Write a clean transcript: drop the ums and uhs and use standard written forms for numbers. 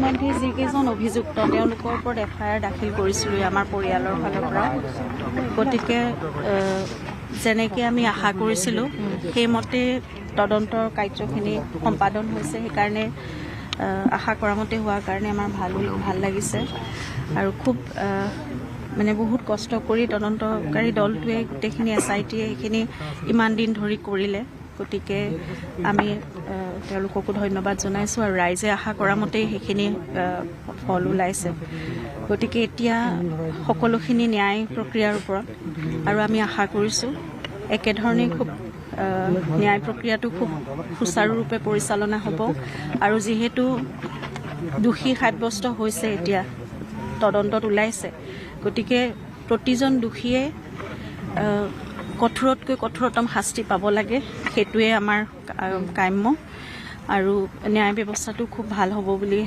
ইতিমধ্যে যিকেইজন অভিযুক্ত তেওঁলোকৰ ওপৰত এফআইআৰ দাখিল কৰিছিলোঁ আমাৰ পৰিয়ালৰ ফালৰ পৰা। গতিকে যেনেকৈ আমি আশা কৰিছিলোঁ সেইমতে তদন্তৰ কাৰ্যখিনি সম্পাদন হৈছে। সেইকাৰণে আশা কৰা মতে হোৱাৰ কাৰণে আমাৰ ভাল লাগিছে আৰু খুব মানে বহুত কষ্ট কৰি তদন্তকাৰী দলটোৱে গোটেইখিনি SITয়ে এইখিনি ইমান দিন ধৰি কৰিলে। গতিকে আমি তেওঁলোককো ধন্যবাদ জনাইছোঁ আৰু ৰাইজে আশা কৰা মতেই সেইখিনি ফল ওলাইছে। গতিকে এতিয়া সকলোখিনি ন্যায় প্ৰক্ৰিয়াৰ ওপৰত আৰু আমি আশা কৰিছোঁ একেধৰণেই খুব ন্যায় প্ৰক্ৰিয়াটো খুব সুচাৰুৰূপে পৰিচালনা হ'ব। আৰু যিহেতু দোষী সাব্যস্ত হৈছে, এতিয়া তদন্তত ওলাইছে, গতিকে প্ৰতিজন দোষীয়ে কঠোৰতকৈ কঠোৰতম শাস্তি পাব লাগে, সেইটোৱে আমাৰ কাম্য আৰু ন্যায় ব্যৱস্থাটো খুব ভাল হ'ব বুলি